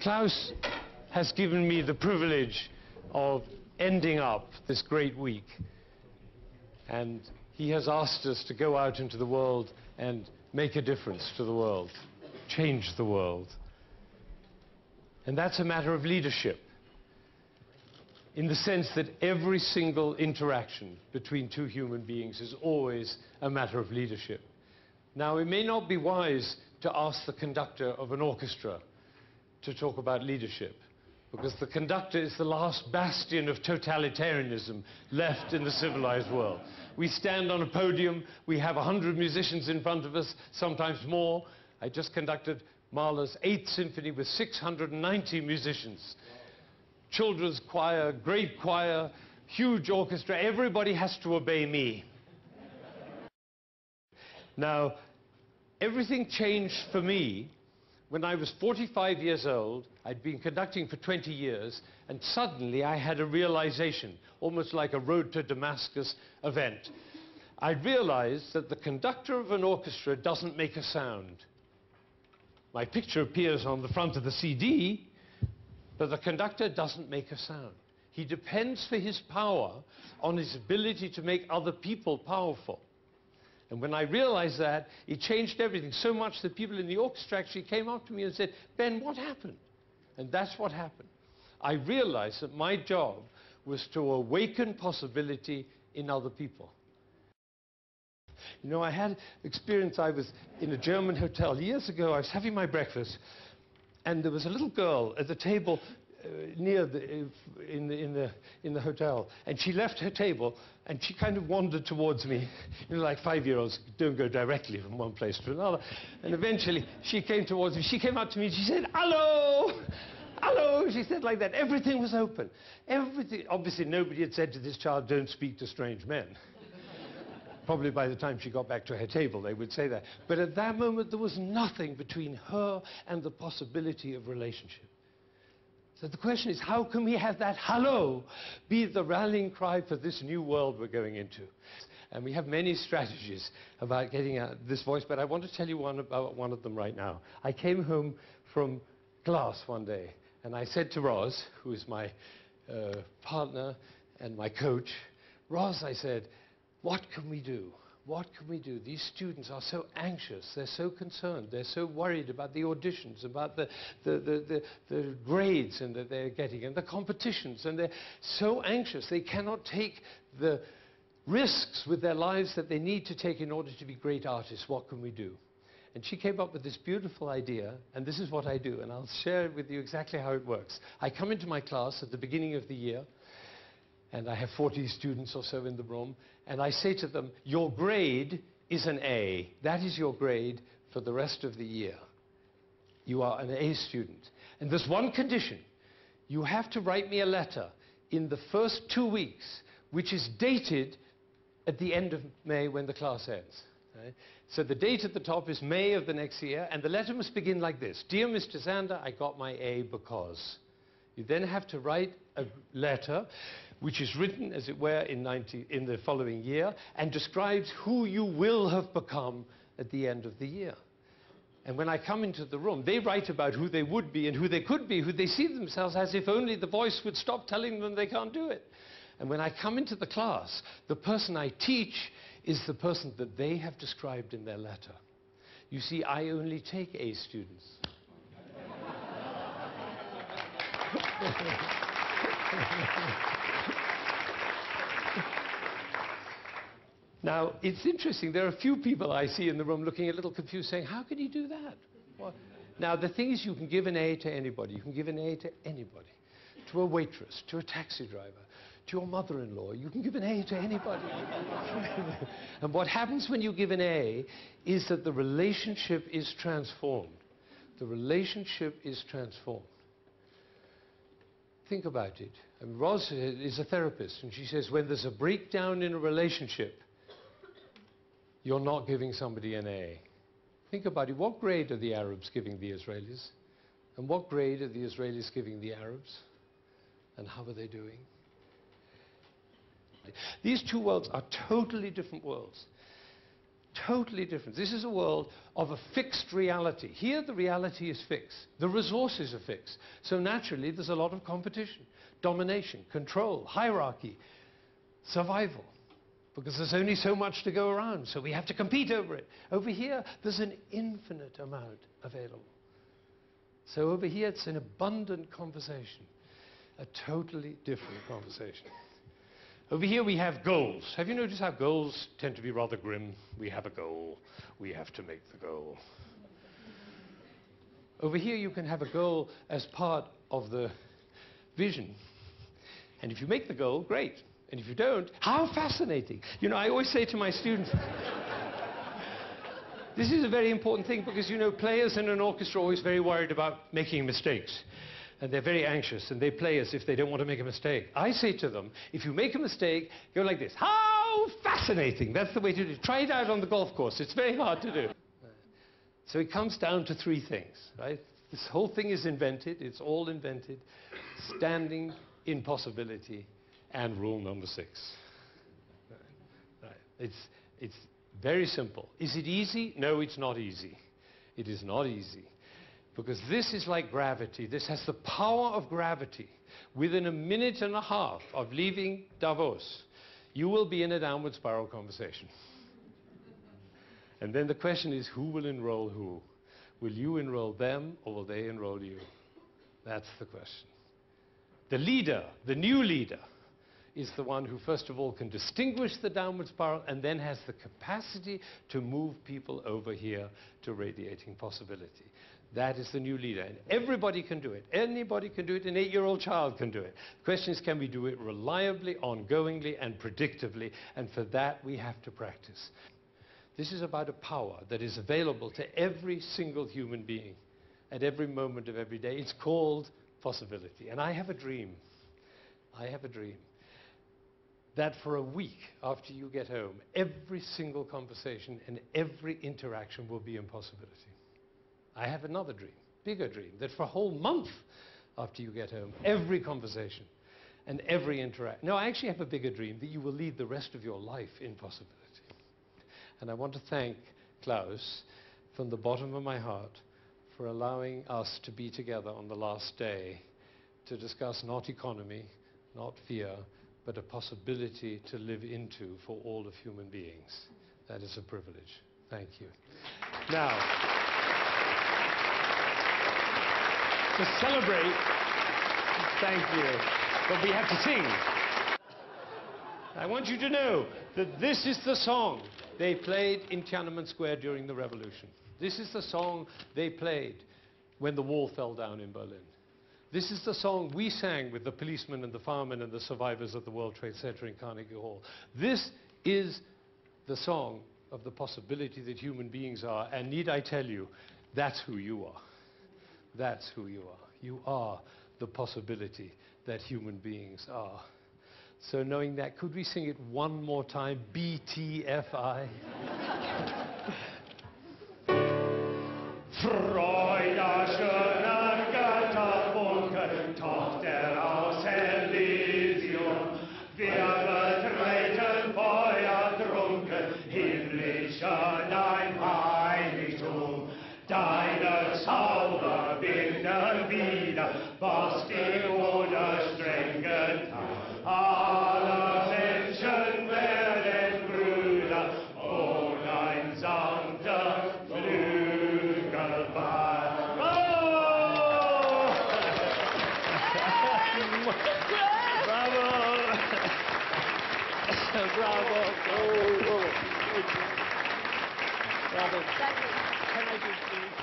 Klaus has given me the privilege of ending up this great week. And he has asked us to go out into the world and make a difference to the world, change the world. And that's a matter of leadership, in the sense that every single interaction between two human beings is always a matter of leadership. Now, it may not be wise to ask the conductor of an orchestra to talk about leadership, because the conductor is the last bastion of totalitarianism left in the civilized world. We stand on a podium, we have 100 musicians in front of us, sometimes more. I just conducted Mahler's 8th Symphony with 690 musicians. Children's choir, great choir, huge orchestra, everybody has to obey me. Now, everything changed for me when I was 45 years old. I'd been conducting for 20 years, and suddenly I had a realization, almost like a road to Damascus event. I realized that the conductor of an orchestra doesn't make a sound. My picture appears on the front of the CD, but the conductor doesn't make a sound. He depends for his power on his ability to make other people powerful. And when I realized that, it changed everything so much that people in the orchestra actually came up to me and said, "Ben, what happened?" And that's what happened. I realized that my job was to awaken possibility in other people. You know, I had experience. I was in a German hotel years ago. I was having my breakfast, and there was a little girl at the table near in the hotel, and she left her table and she kind of wandered towards me. You know, like 5-year-olds don't go directly from one place to another. And eventually she came towards me. She came up to me and she said, "Hello, hello," she said like that. Everything was open. Everything. Obviously nobody had said to this child, "Don't speak to strange men." Probably by the time she got back to her table they would say that. But at that moment there was nothing between her and the possibility of relationship. So the question is, how can we have that hello be the rallying cry for this new world we're going into? And we have many strategies about getting out this voice, but I want to tell you about one of them right now. I came home from class one day, and I said to Roz, who is my partner and my coach, "Roz," I said, "what can we do? What can we do? These students are so anxious, they're so concerned, they're so worried about the auditions, about the grades that they're getting, and the competitions, and they're so anxious they cannot take the risks with their lives that they need to take in order to be great artists. What can we do?" And she came up with this beautiful idea, and this is what I do, and I'll share with you exactly how it works. I come into my class at the beginning of the year, and I have 40 students or so in the room, and I say to them, "Your grade is an A. That is your grade for the rest of the year. You are an A student. And there's one condition. You have to write me a letter in the first 2 weeks, which is dated at the end of May when the class ends." Right? So the date at the top is May of the next year, and the letter must begin like this: "Dear Mr. Zander, I got my A because." You then have to write a letter which is written, as it were, in the following year, and describes who you will have become at the end of the year. And when I come into the room, they write about who they would be and who they could be, who they see themselves as, if only the voice would stop telling them they can't do it. And when I come into the class, the person I teach is the person that they have described in their letter. You see, I only take A students. Now, it's interesting. There are a few people I see in the room looking a little confused, saying, "How can you do that?" Well, now, the thing is, you can give an A to anybody. You can give an A to anybody. To a waitress, to a taxi driver, to your mother-in-law. You can give an A to anybody. And what happens when you give an A is that the relationship is transformed. The relationship is transformed. Think about it. And Roz is a therapist, and she says, when there's a breakdown in a relationship, you're not giving somebody an A. Think about it. What grade are the Arabs giving the Israelis? And what grade are the Israelis giving the Arabs? And how are they doing? These two worlds are totally different worlds. Totally different. This is a world of a fixed reality. Here, the reality is fixed. The resources are fixed. So naturally, there's a lot of competition, domination, control, hierarchy, survival. Because there's only so much to go around, so we have to compete over it. Over here, there's an infinite amount available. So over here, it's an abundant conversation, a totally different conversation. Over here, we have goals. Have you noticed how goals tend to be rather grim? We have a goal. We have to make the goal. Over here, you can have a goal as part of the vision. And if you make the goal, great. And if you don't, how fascinating. You know, I always say to my students, this is a very important thing because, you know, players in an orchestra are always very worried about making mistakes. And they're very anxious, and they play as if they don't want to make a mistake. I say to them, if you make a mistake, go like this. How fascinating. That's the way to do it. Try it out on the golf course. It's very hard to do. So it comes down to three things, right? This whole thing is invented. It's all invented. Standing in possibility. And rule number 6. Right. It's very simple. Is it easy? No, it's not easy. It is not easy. Because this is like gravity. This has the power of gravity. Within a minute and a half of leaving Davos, you will be in a downward spiral conversation. And then the question is, who will enroll who? Will you enroll them, or will they enroll you? That's the question. The leader, the new leader, is the one who first of all can distinguish the downward spiral and then has the capacity to move people over here to radiating possibility. That is the new leader, and everybody can do it. Anybody can do it. An 8-year-old child can do it. The question is, can we do it reliably, ongoingly, and predictably? And for that, we have to practice. This is about a power that is available to every single human being at every moment of every day. It's called possibility. And I have a dream. I have a dream that for a week after you get home, every single conversation and every interaction will be impossibility. I have another dream, bigger dream, that for a whole month after you get home, every conversation and every interaction. No, I actually have a bigger dream, that you will lead the rest of your life in possibility. And I want to thank Klaus from the bottom of my heart for allowing us to be together on the last day to discuss not economy, not fear, but a possibility to live into for all of human beings. That is a privilege. Thank you. Now, to celebrate, thank you, but we have to sing. I want you to know that this is the song they played in Tiananmen Square during the revolution. This is the song they played when the wall fell down in Berlin. This is the song we sang with the policemen and the firemen and the survivors of the World Trade Center in Carnegie Hall. This is the song of the possibility that human beings are, and need I tell you, that's who you are. That's who you are. You are the possibility that human beings are. So knowing that, could we sing it one more time? BTFI. Freude schöner Götterfunken, Tochter aus Elysium, wir betreten feuertrunken, himmlischer dein Heiligtum, deine Zauber binden wieder, was die unerstrengen Tag. Alle Menschen werden Brüder, ohne ein sanfter Flügelball. Oh! Bravo! Bravo! Oh, oh. Bravo! Can I just please?